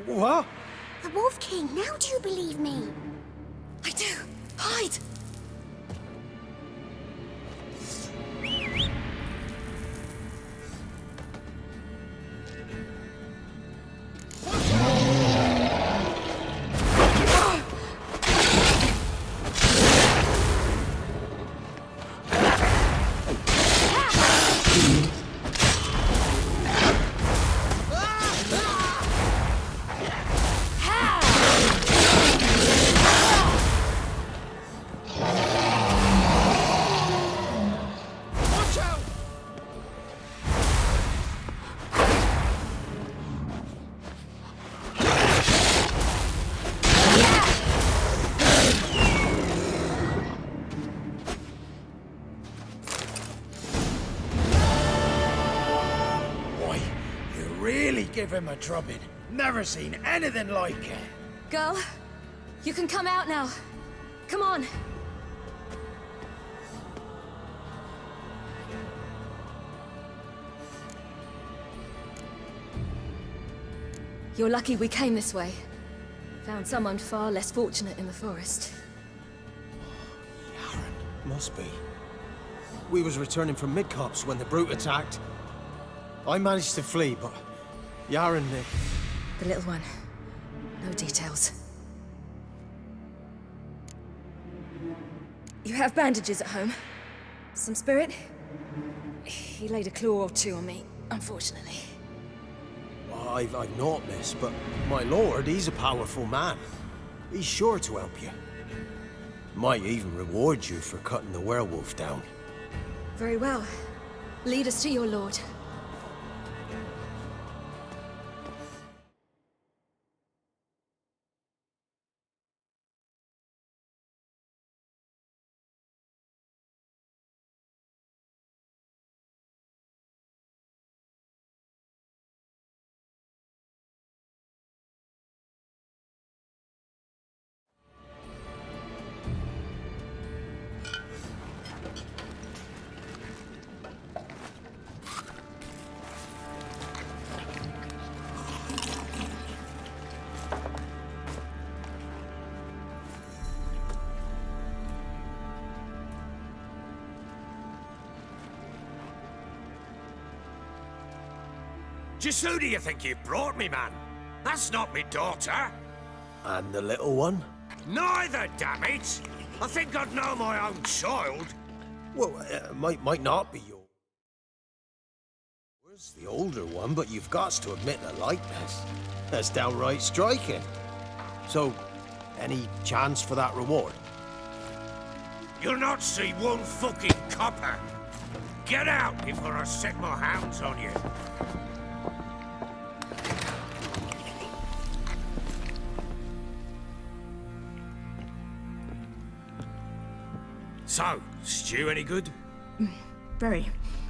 What? The Wolf King, now do you believe me? I do. Hide! Give him a drubbing. Never seen anything like it. Girl, you can come out now. Come on. You're lucky we came this way. Found someone far less fortunate in the forest. Yaren, must be. We was returning from Midcopse when the brute attacked. I managed to flee, but Yaren... The little one. No details. You have bandages at home? Some spirit? He laid a claw or two on me, unfortunately. I've not, miss, but my lord, he's a powerful man. He's sure to help you. Might even reward you for cutting the werewolf down. Very well. Lead us to your lord. Just who do you think you've brought me, man? That's not me daughter. And the little one? Neither, damn it! I think I'd know my own child. Well, might not be yours. The older one, but you've got to admit the likeness. That's downright striking. So, any chance for that reward? You'll not see one fucking copper. Get out before I set my hounds on you. So, stew any good? Very.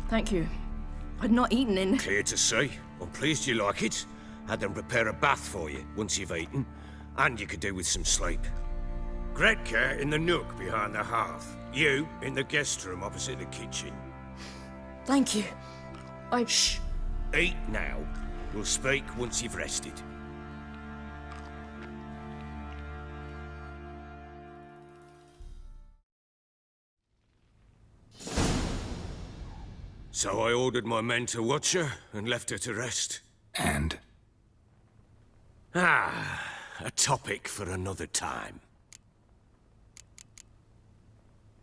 Thank you. I'd not eaten in... Clear to see. I'm pleased you like it. Had them prepare a bath for you once you've eaten. And you could do with some sleep. Gretka in the nook behind the hearth. You in the guest room opposite the kitchen. Thank you. Shh. Eat now. We'll speak once you've rested. So I ordered my men to watch her and left her to rest. And? A topic for another time.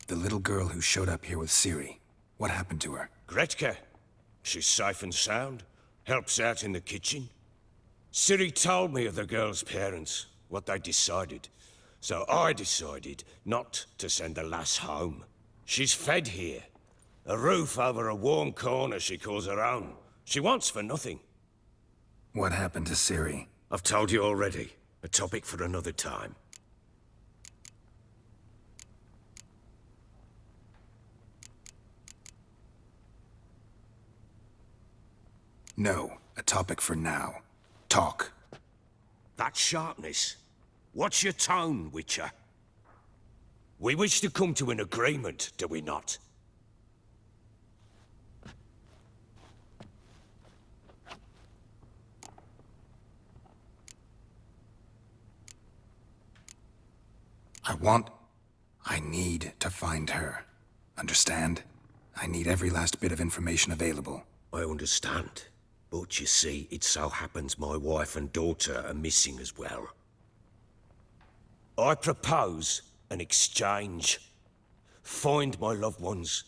The little girl who showed up here with Ciri. What happened to her? Gretka. She's safe and sound. Helps out in the kitchen. Ciri told me of the girl's parents, what they decided. So I decided not to send the lass home. She's fed here. A roof over a warm corner she calls her own. She wants for nothing. What happened to Ciri? I've told you already. A topic for another time. No, a topic for now. Talk. That sharpness. What's your tone, Witcher? We wish to come to an agreement, do we not? I need to find her. Understand? I need every last bit of information available. I understand. But you see, it so happens my wife and daughter are missing as well. I propose an exchange. Find my loved ones,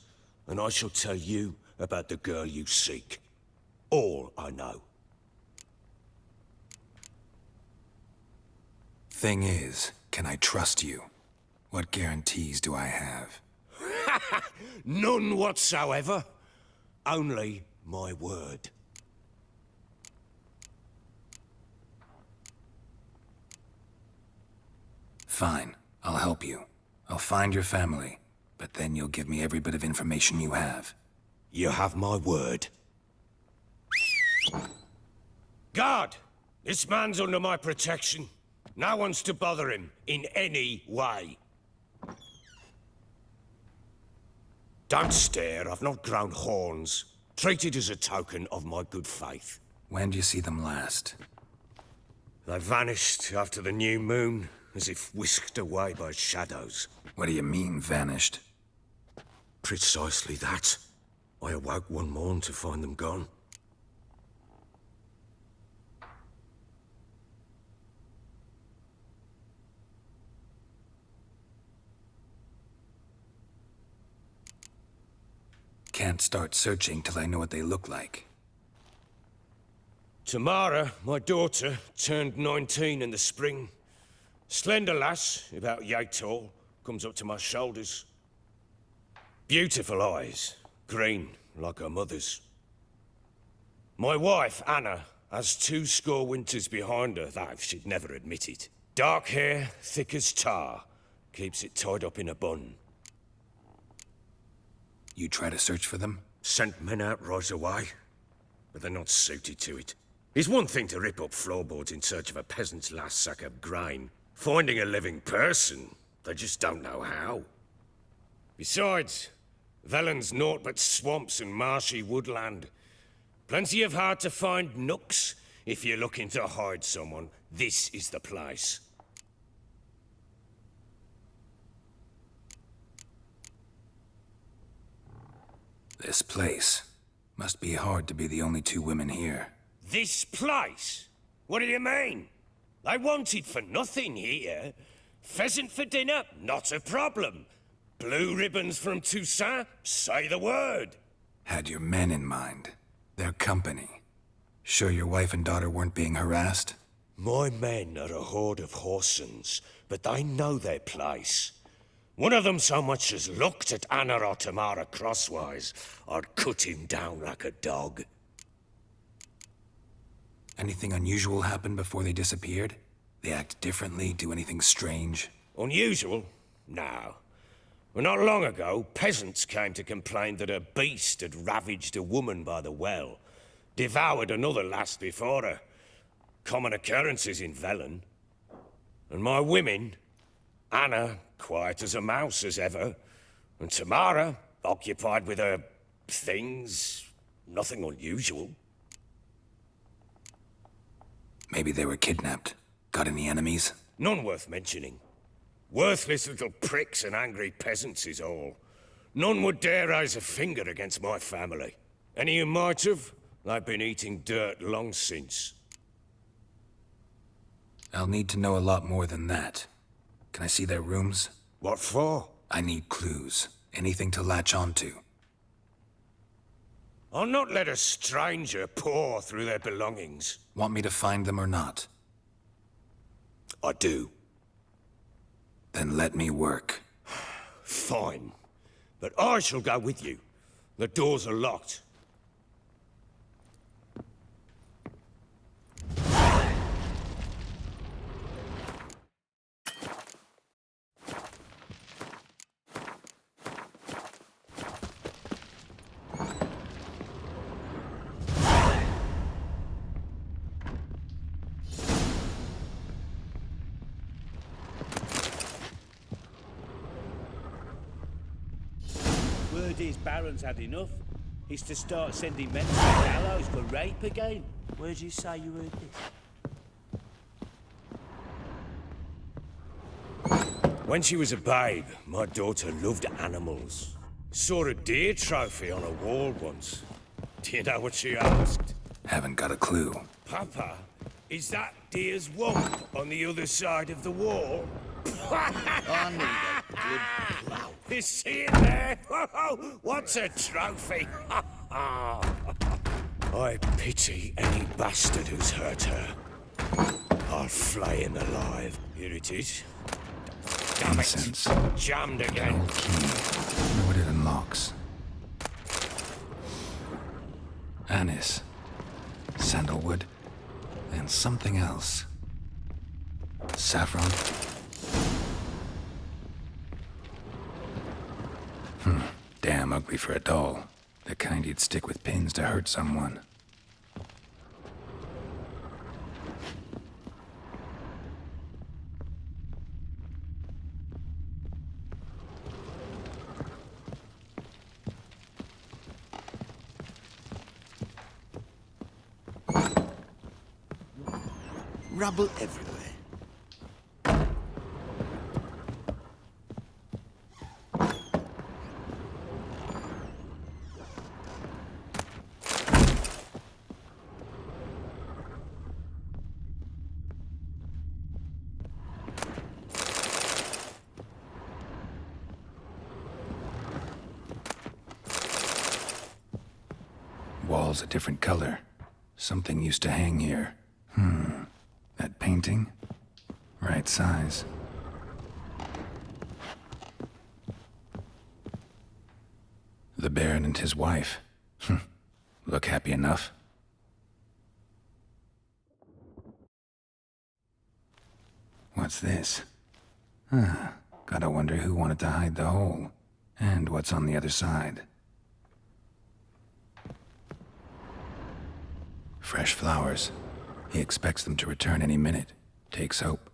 and I shall tell you about the girl you seek. All I know. Thing is, can I trust you? What guarantees do I have? None whatsoever. Only my word. Fine, I'll help you. I'll find your family, but then you'll give me every bit of information you have. You have my word. Guard! This man's under my protection. No one's to bother him in any way. Don't stare, I've not grown horns. Treat it as a token of my good faith. When do you see them last? They vanished after the new moon, as if whisked away by shadows. What do you mean, vanished? Precisely that. I awoke one morn to find them gone. Can't start searching till I know what they look like. Tamara, my daughter, turned 19 in the spring. Slender lass, about yay tall, comes up to my shoulders. Beautiful eyes, green like her mother's. My wife, Anna, has 20 winters behind her, though she'd never admit it. Dark hair, thick as tar, keeps it tied up in a bun. You try to search for them? Sent men out right away, but they're not suited to it. It's one thing to rip up floorboards in search of a peasant's last sack of grain. Finding a living person, they just don't know how. Besides, Velen's naught but swamps and marshy woodland. Plenty of hard-to-find nooks. If you're looking to hide someone, this is the place. This place. Must be hard to be the only 2 women here. This place? What do you mean? I wanted for nothing here. Pheasant for dinner? Not a problem. Blue ribbons from Toussaint? Say the word. Had your men in mind. Their company. Sure your wife and daughter weren't being harassed? My men are a horde of Horsons, but they know their place. One of them so much as looked at Anna or Tamara crosswise, I'd cut him down like a dog. Anything unusual happen before they disappeared? They act differently, do anything strange? Unusual? No. Well, not long ago, peasants came to complain that a beast had ravaged a woman by the well. Devoured another lass before her. Common occurrences in Velen. And my women, Anna, quiet as a mouse as ever, and Tamara, occupied with her things, nothing unusual. Maybe they were kidnapped. Got any enemies? None worth mentioning. Worthless little pricks and angry peasants is all. None would dare raise a finger against my family. Any who might have, they've been eating dirt long since. I'll need to know a lot more than that. Can I see their rooms? What for? I need clues. Anything to latch onto. I'll not let a stranger pore through their belongings. Want me to find them or not? I do. Then let me work. Fine. But I shall go with you. The doors are locked. Word is Baron's had enough. He's to start sending men to the gallows for rape again. Where'd you say you heard this? When she was a babe, my daughter loved animals. Saw a deer trophy on a wall once. Do you know what she asked? Haven't got a clue. Papa, is that deer's womp on the other side of the wall? I need a good plough. You see it there? What's a trophy? I pity any bastard who's hurt her. I'll flay him alive. Here it is. Damn Incense. it! Jammed again. Old key. Wonder what it unlocks. Anise. Sandalwood. And something else. Saffron. Damn ugly for a doll. The kind you'd stick with pins to hurt someone. Rubble everywhere. Wall's a different color. Something used to hang here. That painting? Right size. The Baron and his wife. Look happy enough. What's this? Gotta wonder who wanted to hide the hole. And what's on the other side. Fresh flowers. He expects them to return any minute. Takes hope.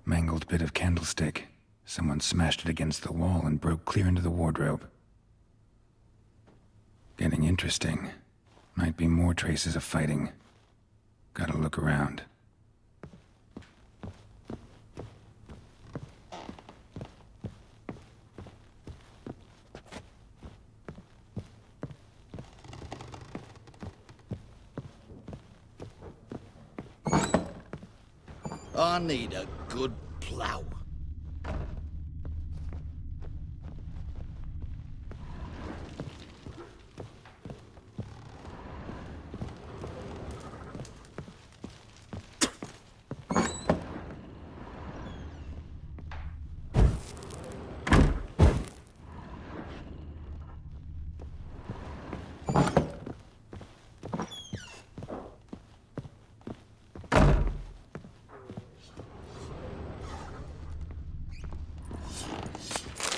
Mangled bit of candlestick. Someone smashed it against the wall and broke clear into the wardrobe. Getting interesting. Might be more traces of fighting. Gotta look around. I need a good plough.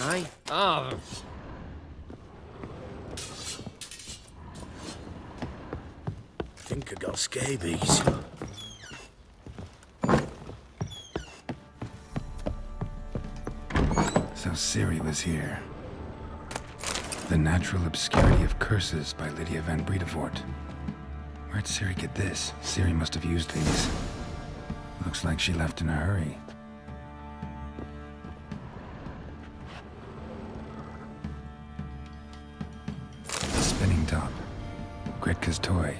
Aye? Oh. Think I got scabies. So Ciri was here. The Natural Obscurity of Curses by Lydia van Bredevoort. Where'd Ciri get this? Ciri must have used these. Looks like she left in a hurry. Spinning top. Gretka's toy.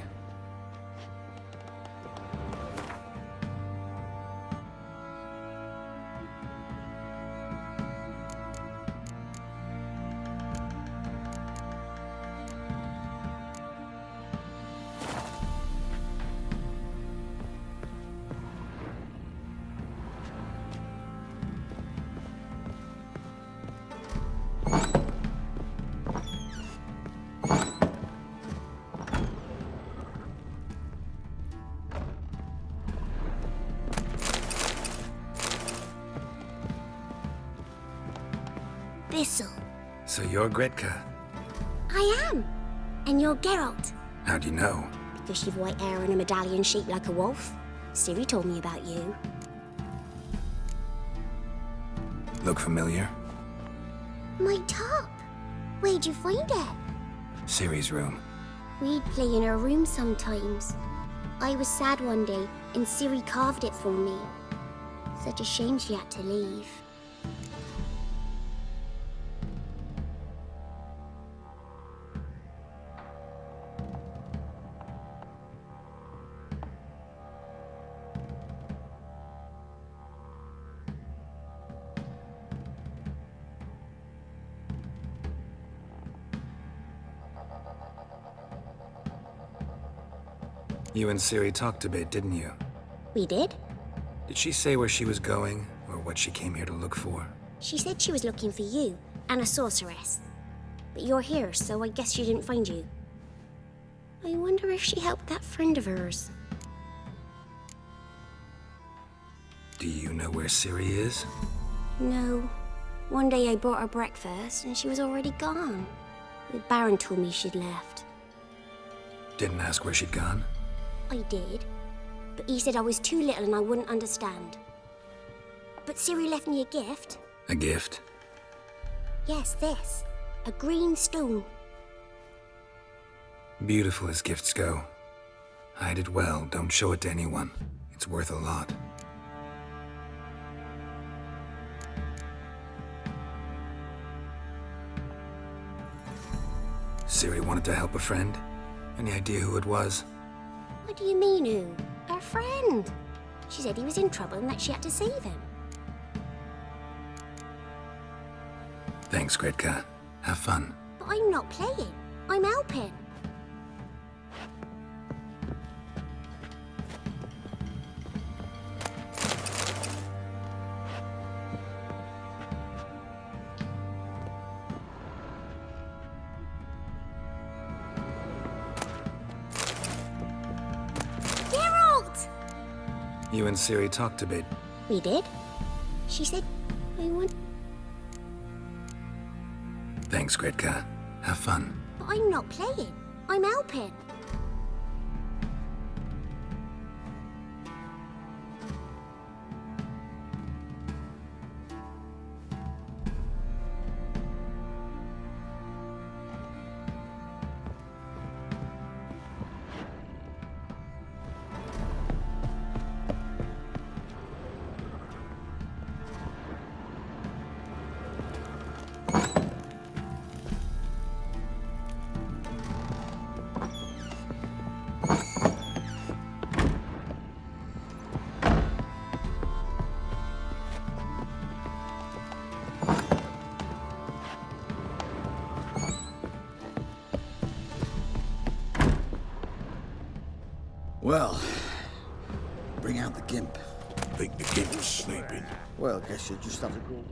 Thistle. So you're Gretka. I am. And you're Geralt. How'd you know? Because you've white hair and a medallion shaped like a wolf. Ciri told me about you. Look familiar? My top! Where'd you find it? Ciri's room. We'd play in her room sometimes. I was sad one day, and Ciri carved it for me. Such a shame she had to leave. You and Ciri talked a bit, didn't you? We did? Did she say where she was going, or what she came here to look for? She said she was looking for you, and a sorceress. But you're here, so I guess she didn't find you. I wonder if she helped that friend of hers. Do you know where Ciri is? No. One day I brought her breakfast, and she was already gone. The Baron told me she'd left. Didn't ask where she'd gone? I did, but he said I was too little and I wouldn't understand. But Ciri left me a gift. A gift? Yes, this. A green stone. Beautiful as gifts go. Hide it well, don't show it to anyone. It's worth a lot. Ciri wanted to help a friend. Any idea who it was? What do you mean, who? Her friend. She said he was in trouble and that she had to save him. Thanks, Gretka. Have fun. But I'm not playing. I'm helping. You and Ciri talked a bit. We did? She said, I want... Thanks, Gretka. Have fun. But I'm not playing. I'm helping. Well, bring out the gimp. Think the kid was sleeping. Well, guess you just have to go.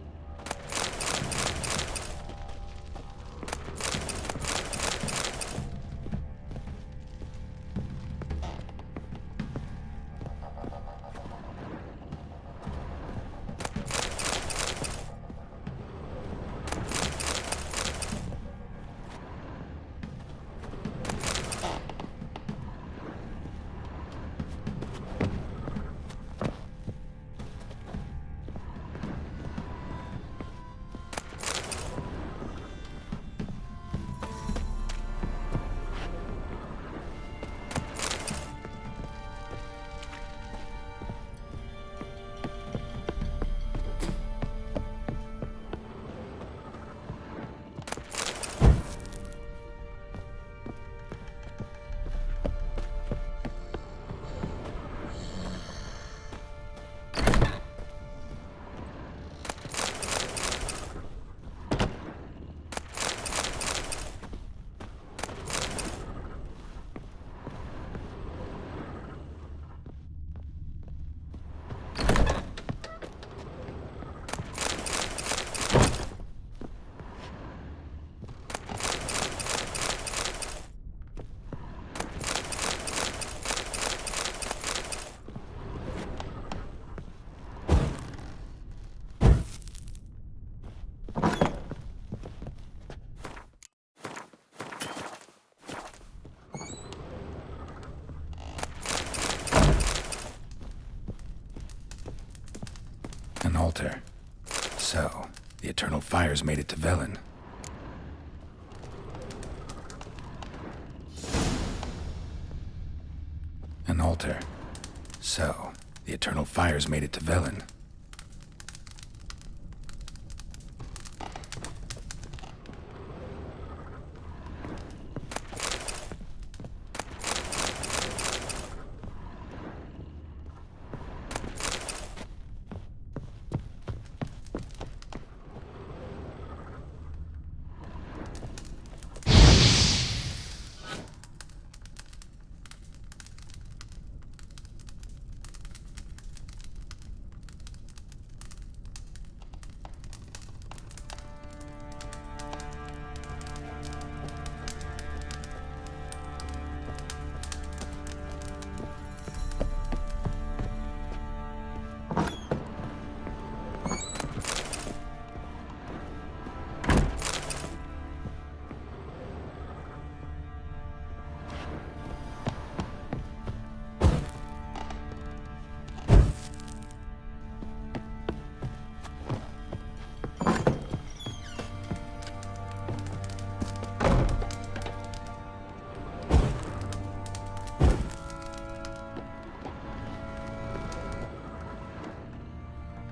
altar. So, the Eternal Fires made it to Velen. An altar. So, the Eternal Fires made it to Velen.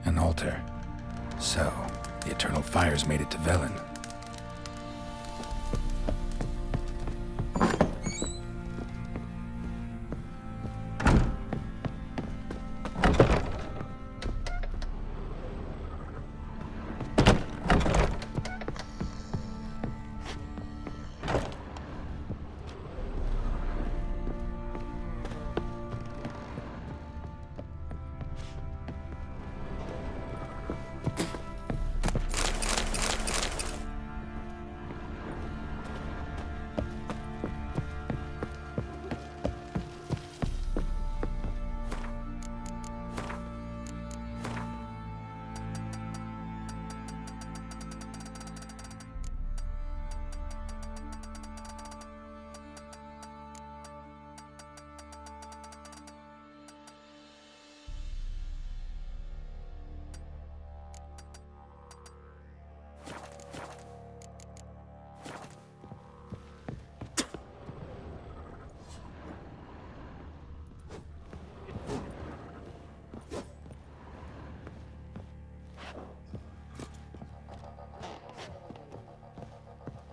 An altar. So, the Eternal Fires made it to Velen.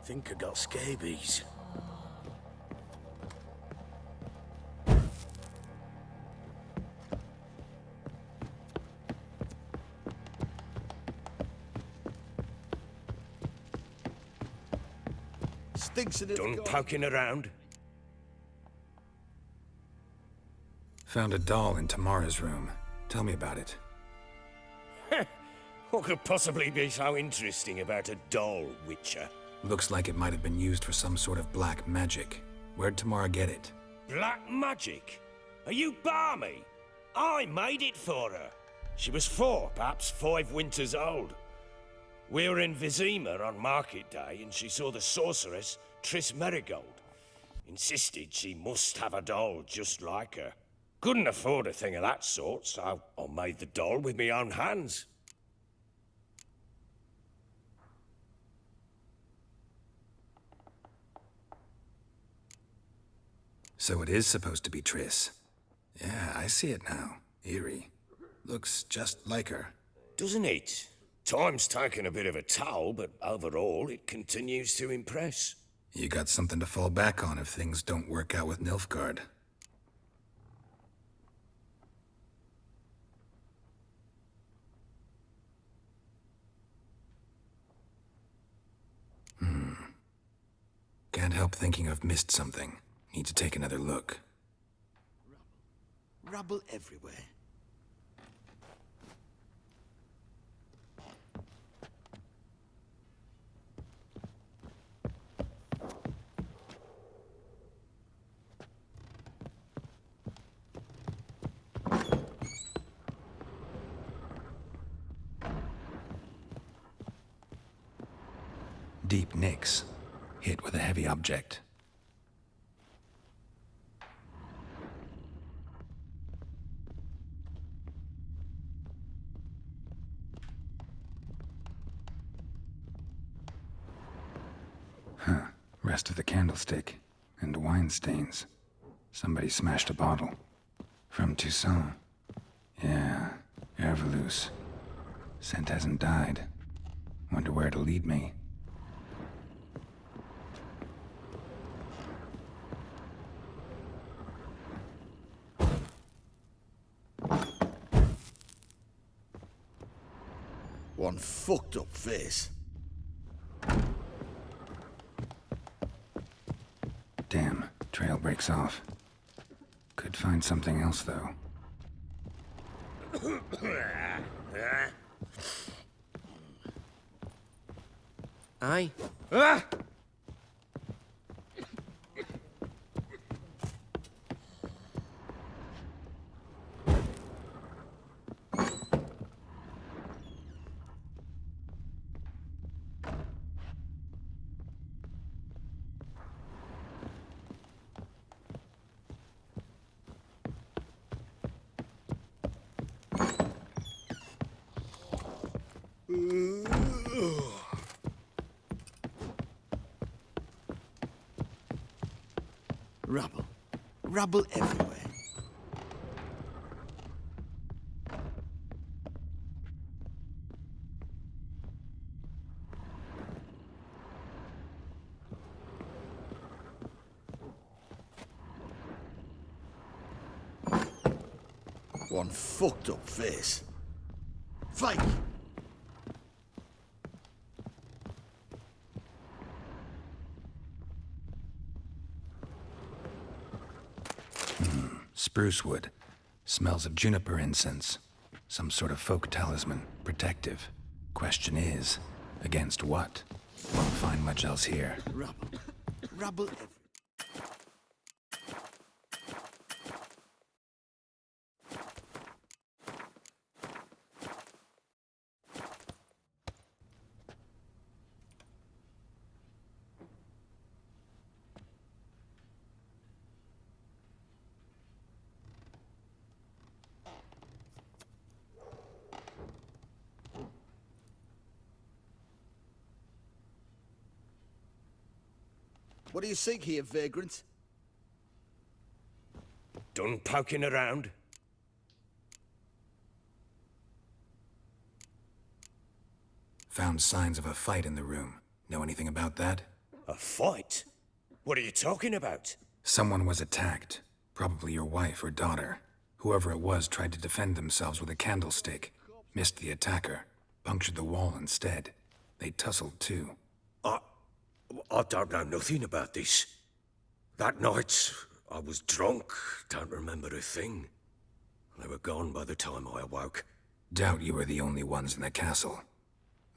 Think I got scabies. Stinks in it. Done poking around? Found a doll in Tamara's room. Tell me about it. What could possibly be so interesting about a doll, Witcher? Looks like it might have been used for some sort of black magic. Where'd Tamara get it? Black magic? Are you balmy? I made it for her. She was 4, perhaps 5 winters old. We were in Vizima on market day and she saw the sorceress, Triss Merigold. Insisted she must have a doll just like her. Couldn't afford a thing of that sort, so I made the doll with my own hands. So it is supposed to be Triss. Yeah, I see it now. Eerie. Looks just like her. Doesn't it? Time's taken a bit of a toll, but overall it continues to impress. You got something to fall back on if things don't work out with Nilfgaard. Can't help thinking I've missed something. Need to take another look. Rubble everywhere. Deep nicks. Hit with a heavy object. Rust of the candlestick and wine stains. Somebody smashed a bottle. From Toussaint. Yeah, Herveloos. Scent hasn't died. Wonder where it'll lead me. One fucked up face. Damn, trail breaks off. Could find something else, though. Aye. Rubble. Rubble everywhere. One fucked up face. Fake! Spruce wood. Smells of juniper incense. Some sort of folk talisman. Protective. Question is, against what? Won't find much else here. Rubble. Rubble everywhere. What do you seek here, vagrant? Done poking around? Found signs of a fight in the room. Know anything about that? A fight? What are you talking about? Someone was attacked. Probably your wife or daughter. Whoever it was tried to defend themselves with a candlestick. Missed the attacker. Punctured the wall instead. They tussled too. I don't know nothing about this. That night, I was drunk, don't remember a thing. They were gone by the time I awoke. Doubt you were the only ones in the castle.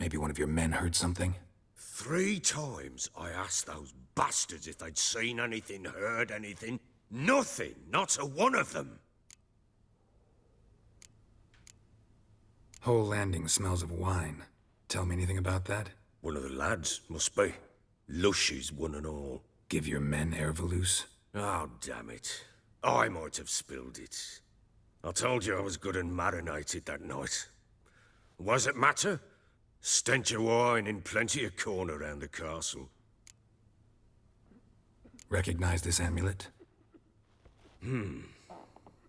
Maybe one of your men heard something? 3 times I asked those bastards if they'd seen anything, heard anything. Nothing, not a one of them. Whole landing smells of wine. Tell me anything about that? One of the lads, must be. Lushes, one and all. Give your men Herveloos? Oh, damn it. I might have spilled it. I told you I was good and marinated that night. Was it matter? Stench of wine in plenty of corn around the castle. Recognize this amulet?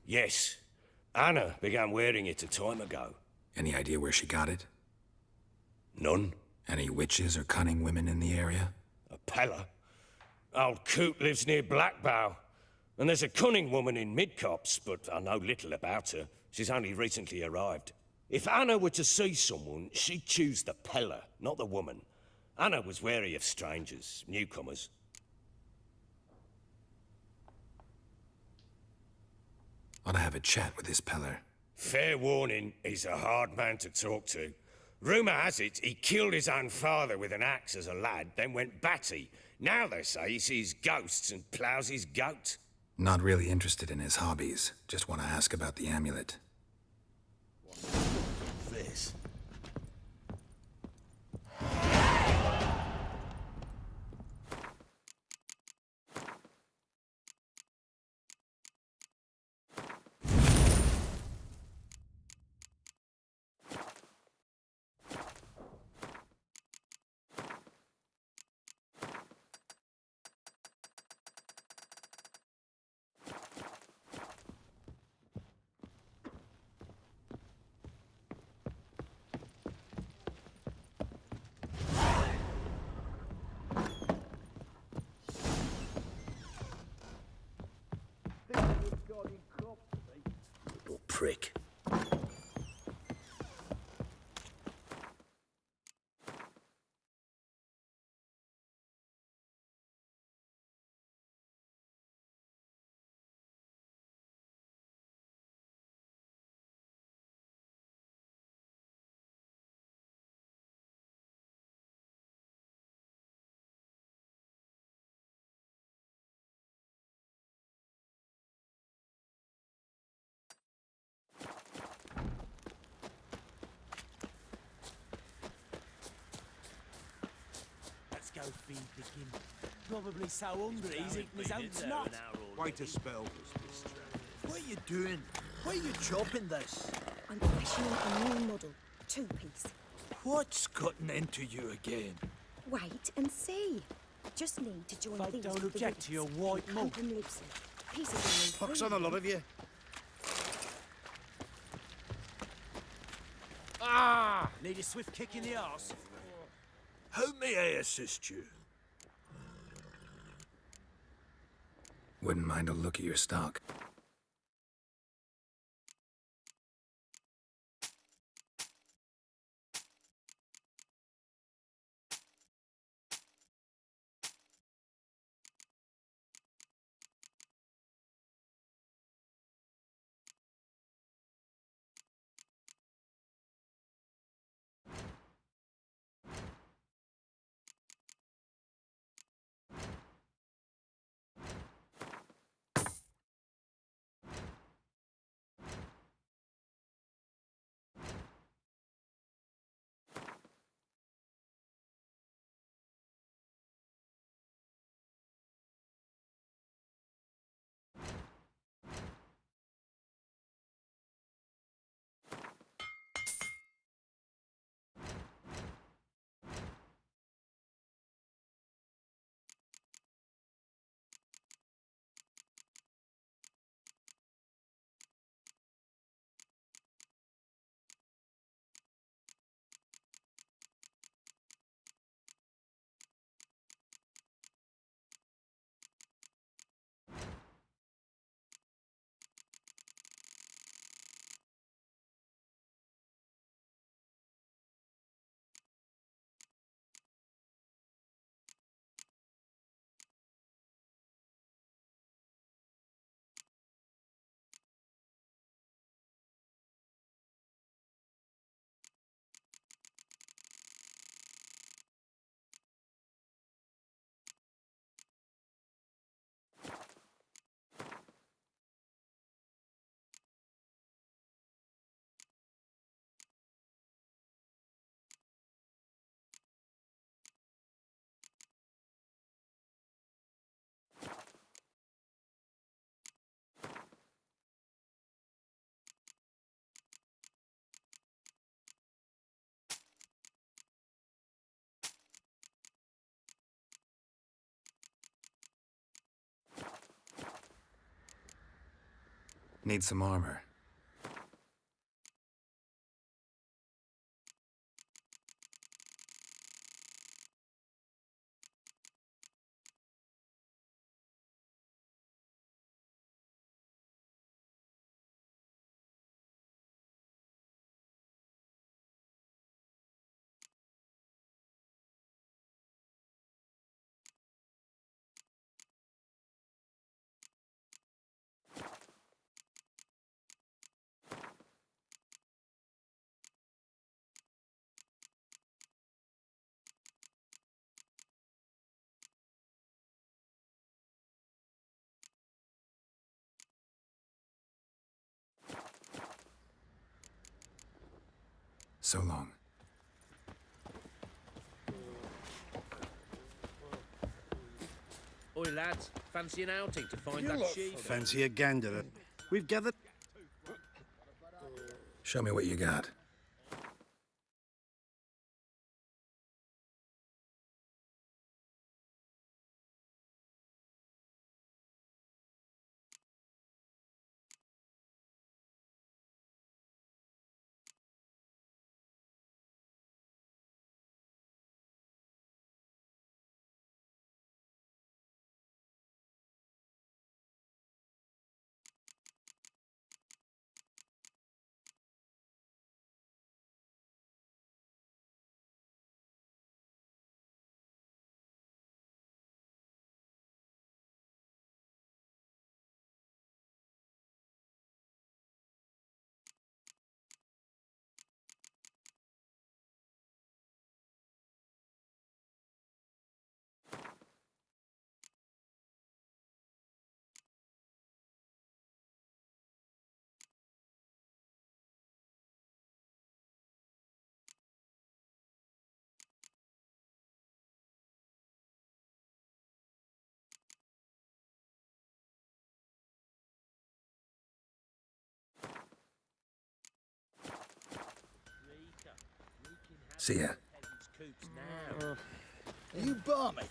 Yes. Anna began wearing it a time ago. Any idea where she got it? None. Any witches or cunning women in the area? A Pella. Old Coot lives near Blackbow. And there's a cunning woman in Midcopse, but I know little about her. She's only recently arrived. If Anna were to see someone, she'd choose the Pella, not the woman. Anna was wary of strangers, newcomers. Ought to have a chat with this Peller. Fair warning, he's a hard man to talk to. Rumour has it he killed his own father with an axe as a lad, then went batty. Now they say he sees ghosts and ploughs his goat. Not really interested in his hobbies. Just want to ask about the amulet. Face. been picking. Probably so hungry he's eating his own snot. Quite a spell. What are you doing? Why are you chopping this? I'm fashioning a new model. Two-piece. What's cutting into you again? Wait and see. Just need to join Folk these don't with the object to your rivets. white Cut mug. them loosely. Pieces only Pucks on the love of you. Ah! Need a swift kick in the arse. How may I assist you? Wouldn't mind a look at your stock. Need some armor. So long. Oi, lads. Fancy an outing to find that sheep? Fancy a gander. We've gathered. Show me what you got. See ya. You barmy?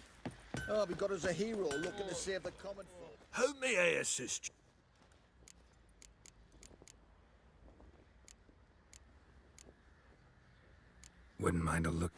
Oh, we got us a hero looking to save the common folk. How may I assist you? Wouldn't mind a look.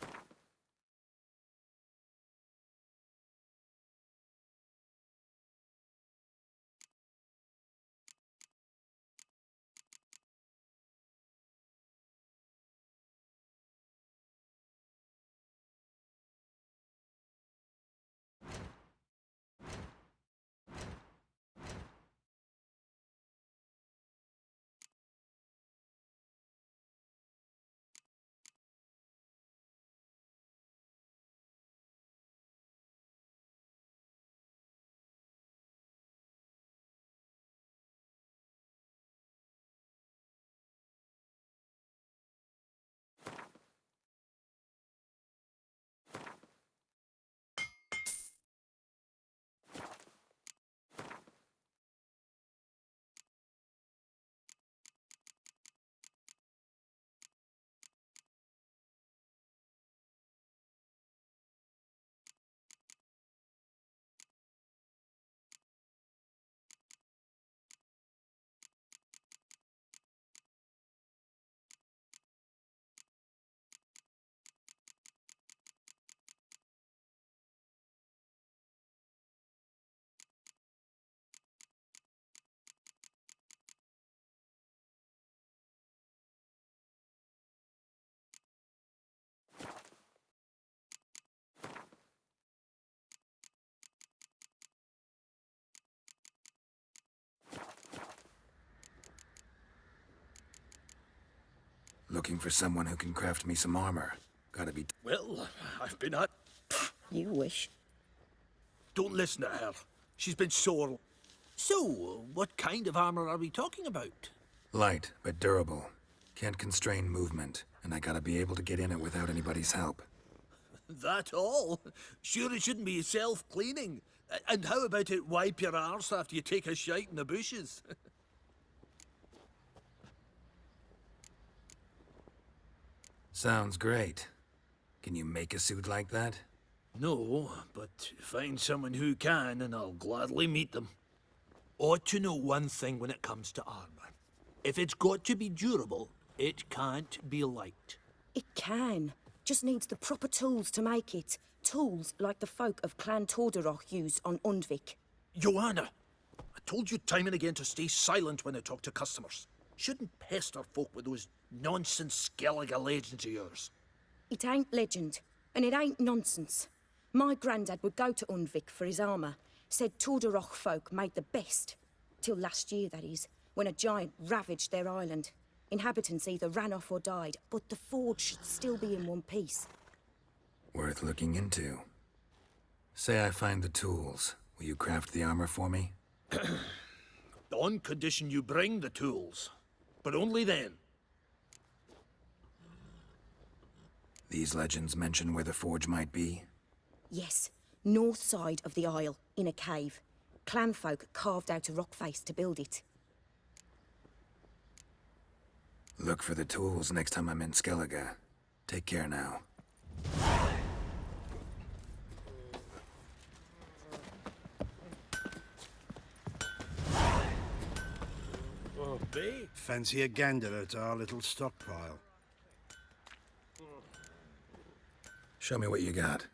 Looking for someone who can craft me some armor. Gotta be. Well, I've been at... You wish. Don't listen to her. She's been sore. So, what kind of armor are we talking about? Light, but durable. Can't constrain movement, and I gotta be able to get in it without anybody's help. That all? Sure it shouldn't be self-cleaning. And how about it wipe your arse after you take a shite in the bushes? Sounds great. Can you make a suit like that? No, but find someone who can and I'll gladly meet them. Ought to know one thing when it comes to armor. If it's got to be durable, it can't be light. It can. Just needs the proper tools to make it. Tools like the folk of Clan Tordaroch use on Undvik. Joanna, I told you time and again to stay silent when I talk to customers. Shouldn't pester folk with those nonsense Skellige legends of yours. It ain't legend, and it ain't nonsense. My granddad would go to Undvik for his armour. Said Tordaroch folk made the best. Till last year, that is, when a giant ravaged their island. Inhabitants either ran off or died, but the forge should still be in one piece. Worth looking into. Say I find the tools. Will you craft the armor for me? On condition you bring the tools. But only then. These legends mention where the forge might be? Yes, north side of the isle, in a cave. Clanfolk carved out a rock face to build it. Look for the tools next time I'm in Skellige. Take care now. Fancy a gander at our little stockpile. Show me what you got.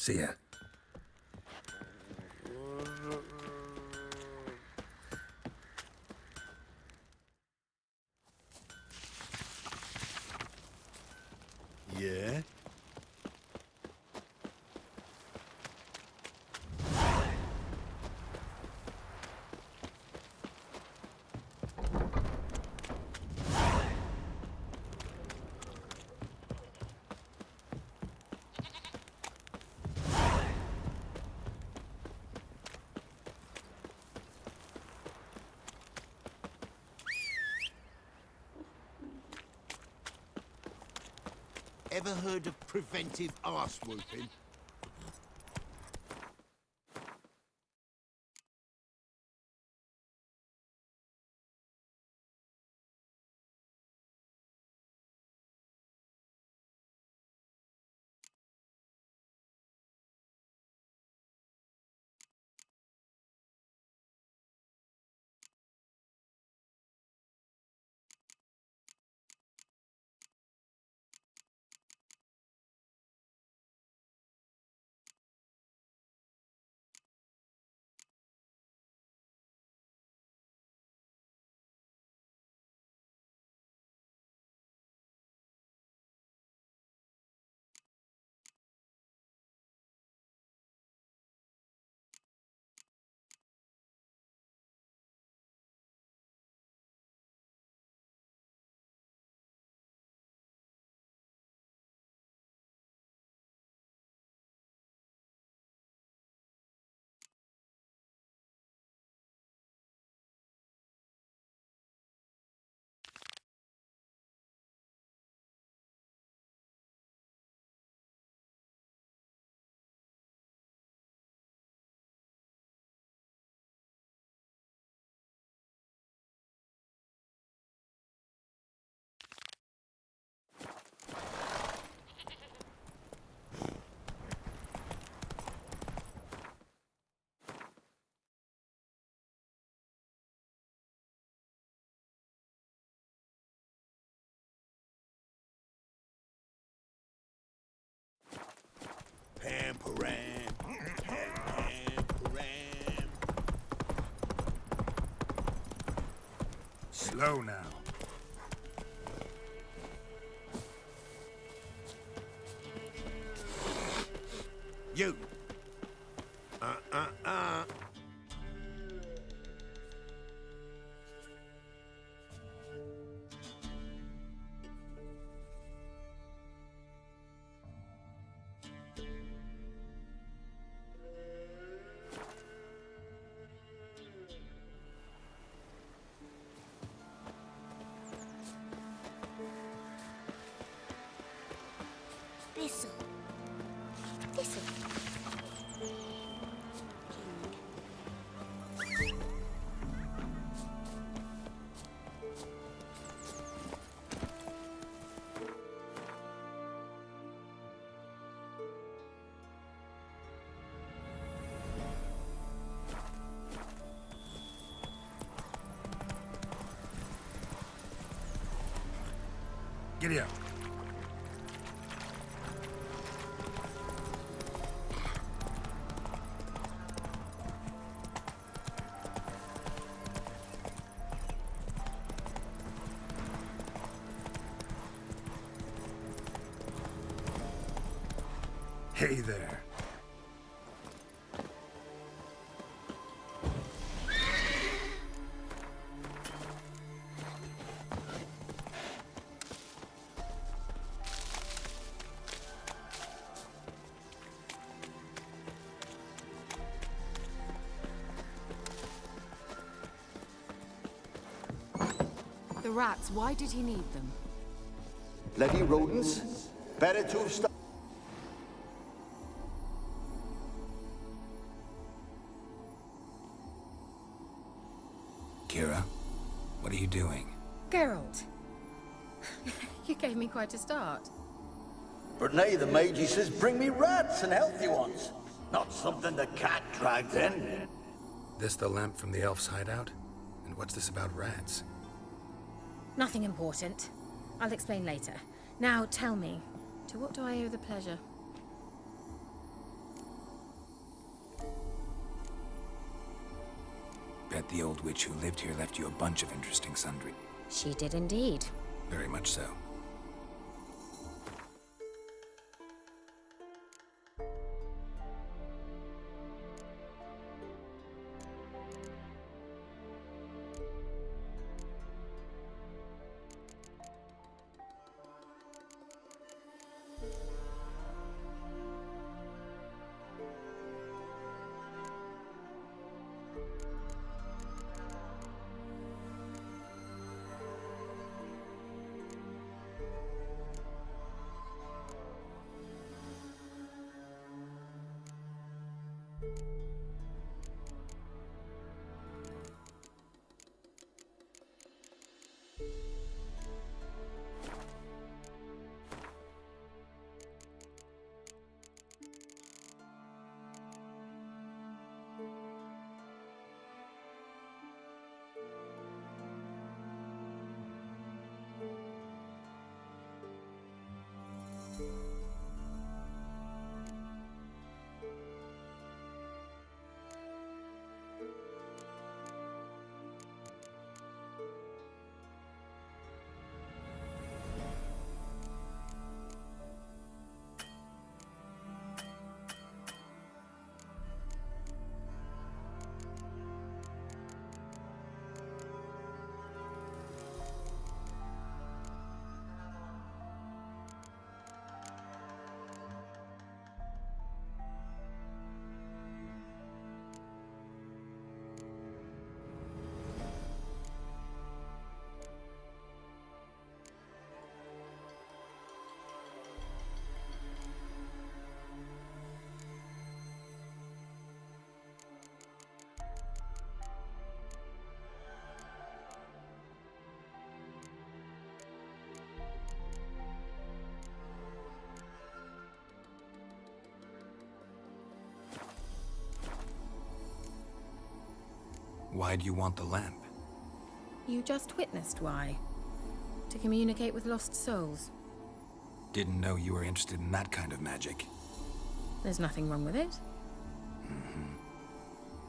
See ya. Yeah? Ever heard of preventive arse whooping? Pam-param, pam-param. Slow now. You. Thistle. Thistle. Giddy up. Hey there. The rats, why did he need them? Bloody rodents. Better to have stopped. Kira, what are you doing? Geralt. You gave me quite a start. But nay, the mage, he says, bring me rats and healthy ones. Not something the cat dragged in. This the lamp from the elf's hideout? And what's this about rats? Nothing important. I'll explain later. Now tell me, to what do I owe the pleasure? bet the old witch who lived here left you a bunch of interesting sundry. She did indeed. Very much so. Why do you want the lamp? You just witnessed why. To communicate with lost souls. Didn't know you were interested in that kind of magic. There's nothing wrong with it.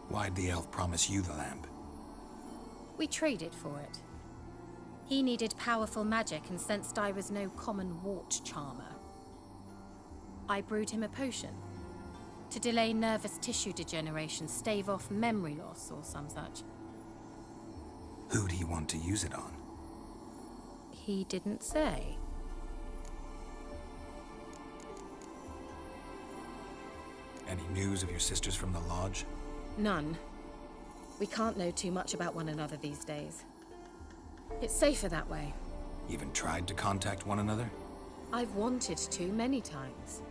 Why'd the elf promise you the lamp? We traded for it. He needed powerful magic and sensed I was no common wart charmer. I brewed him a potion. To delay nervous tissue degeneration, stave off memory loss or some such. Who'd he want to use it on? He didn't say. Any news of your sisters from the lodge? None. We can't know too much about one another these days. It's safer that way. Even tried to contact one another? I've wanted to many times.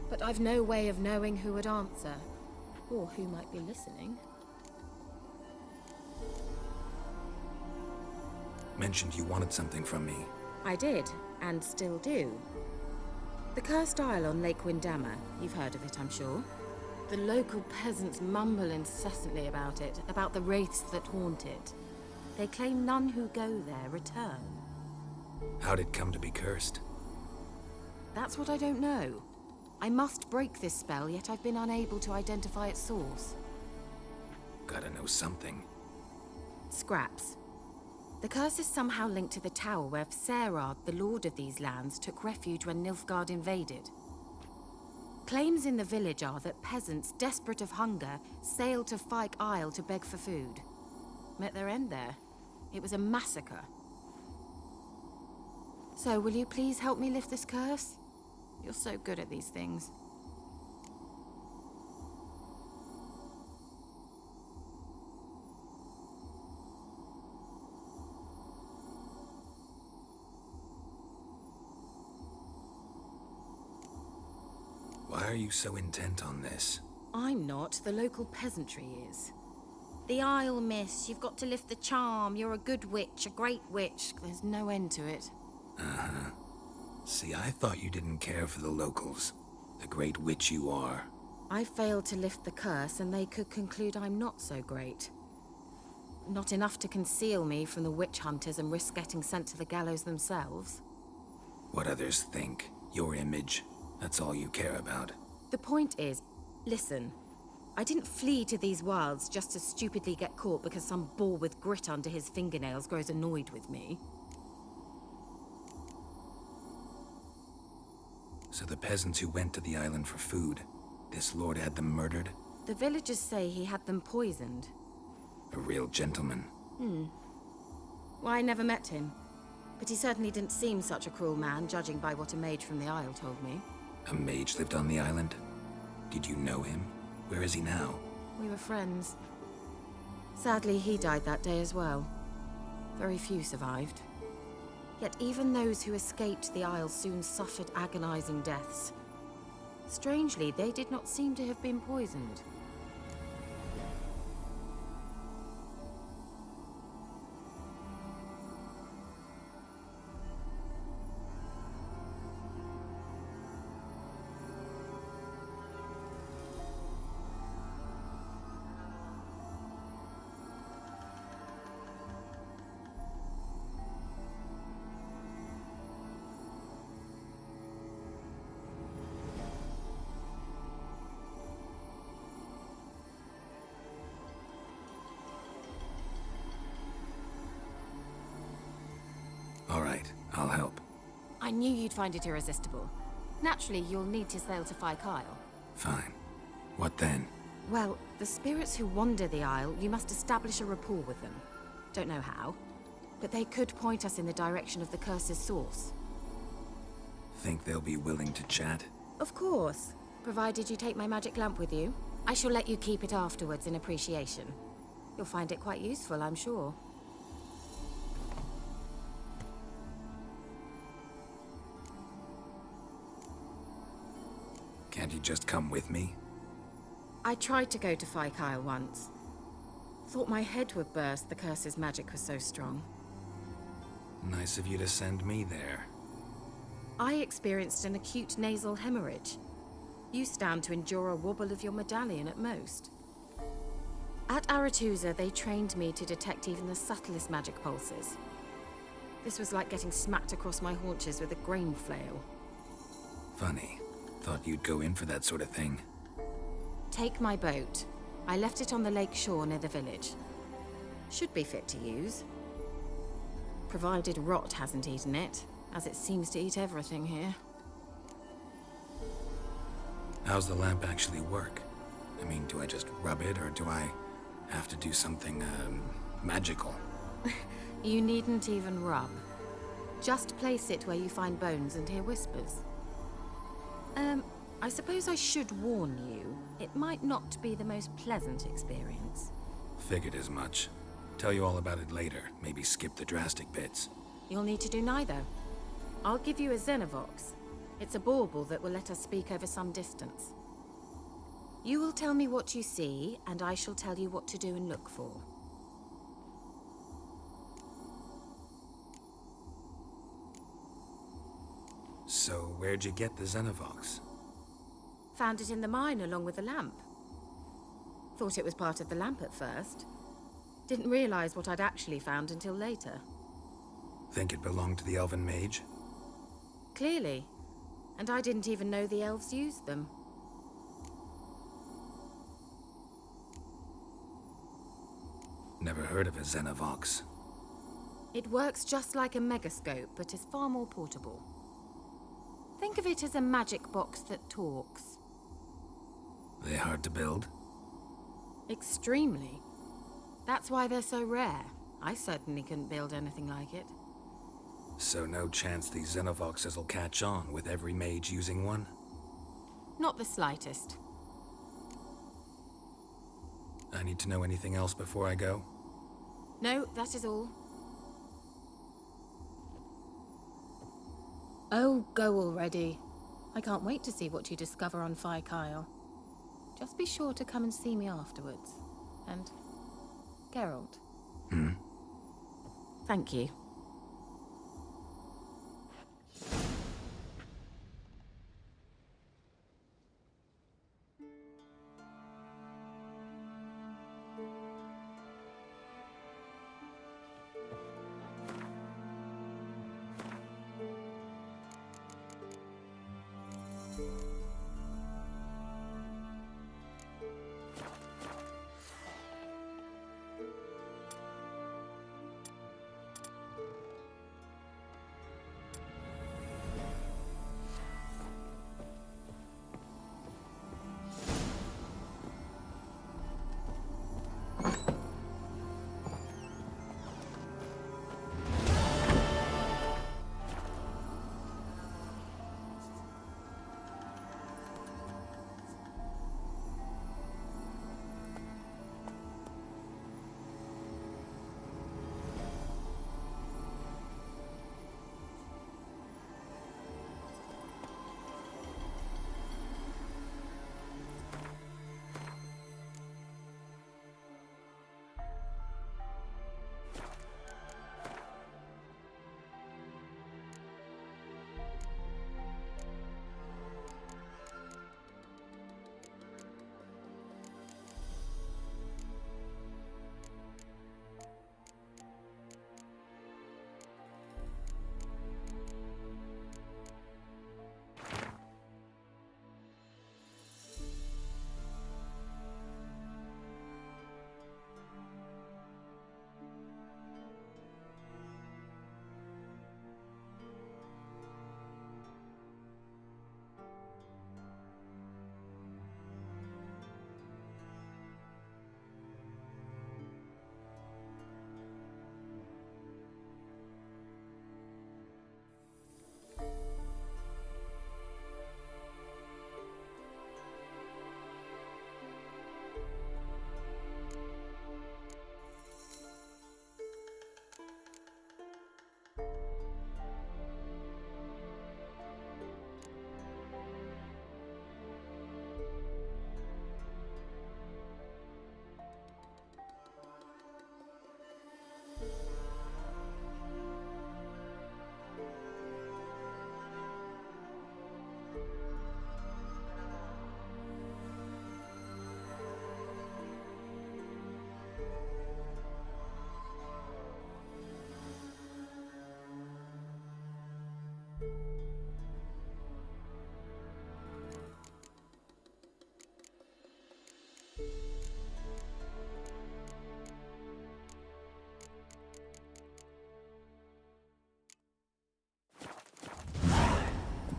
But I've no way of knowing who would answer, or who might be listening. Mentioned you wanted something from me. I did, and still do. The Cursed Isle on Lake Windammer. You've heard of it, I'm sure. The local peasants mumble incessantly about it, about the wraiths that haunt it. They claim none who go there return. How'd it come to be cursed? That's what I don't know. I must break this spell, yet I've been unable to identify its source. Gotta know something. Scraps. The curse is somehow linked to the tower where Serard, the lord of these lands, took refuge when Nilfgaard invaded. Claims in the village are that peasants, desperate of hunger, sailed to Fyke Isle to beg for food. Met their end there. It was a massacre. So, will you please help me lift this curse? You're so good at these things. Why are you so intent on this? I'm not. The local peasantry is. The Isle, miss. You've got to lift the charm. You're a good witch, a great witch. There's no end to it. Uh-huh. See, I thought you didn't care for the locals. The great witch you are. I failed to lift the curse, and they could conclude I'm not so great. Not enough to conceal me from the witch hunters and risk getting sent to the gallows themselves. What others think, your image, that's all you care about. The point is, listen. I didn't flee to these wilds just to stupidly get caught because some boar with grit under his fingernails grows annoyed with me. So the peasants who went to the island for food, this lord had them murdered? The villagers say he had them poisoned. A real gentleman. Well, I never met him. But he certainly didn't seem such a cruel man, judging by what a mage from the Isle told me. A mage lived on the island? Did you know him? Where is he now? We were friends. Sadly, he died that day as well. Very few survived. Yet even those who escaped the Isle soon suffered agonizing deaths. Strangely, they did not seem to have been poisoned. All right, I'll help. I knew you'd find it irresistible. Naturally, you'll need to sail to Phi Kyle. Fine. What then? Well, the spirits who wander the Isle, you must establish a rapport with them. Don't know how, but they could point us in the direction of the curse's source. Think they'll be willing to chat? Of course, provided you take my magic lamp with you. I shall let you keep it afterwards in appreciation. You'll find it quite useful, I'm sure. Can't you just come with me? I tried to go to Phi Kyle once. Thought my head would burst, the curse's magic was so strong. Nice of you to send me there. I experienced an acute nasal hemorrhage. You stand to endure a wobble of your medallion at most. At Aretusa, they trained me to detect even the subtlest magic pulses. This was like getting smacked across my haunches with a grain flail. Funny. Thought you'd go in for that sort of thing. Take my boat. I left it on the lake shore near the village. Should be fit to use. Provided rot hasn't eaten it, as it seems to eat everything here. How's the lamp actually work? I mean, do I just rub it, or do I have to do something, magical? You needn't even rub. Just place it where you find bones and hear whispers. I suppose I should warn you, it might not be the most pleasant experience. Figured as much. Tell you all about it later, maybe skip the drastic bits. You'll need to do neither. I'll give you a Xenovox. It's a bauble that will let us speak over some distance. You will tell me what you see, and I shall tell you what to do and look for. So, where'd you get the Xenovox? Found it in the mine along with the lamp. Thought it was part of the lamp at first. Didn't realize what I'd actually found until later. Think it belonged to the elven mage? Clearly. And I didn't even know the elves used them. Never heard of a Xenovox. It works just like a megascope, but is far more portable. Think of it as a magic box that talks. They hard to build? Extremely. That's why they're so rare. I certainly couldn't build anything like it. So no chance these Xenovoxes will catch on with every mage using one? Not the slightest. I need to know anything else before I go? No, that is all. Oh, go already. I can't wait to see what you discover on Phi Kyle. Just be sure to come and see me afterwards. And Geralt. Thank you.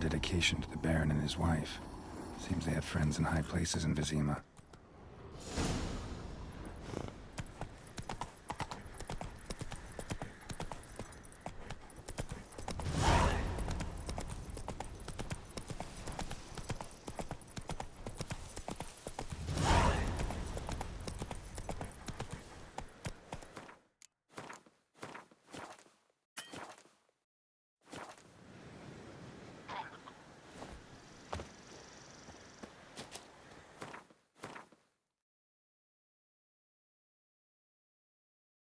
dedication to the Baron and his wife. Seems they had friends in high places in Vizima.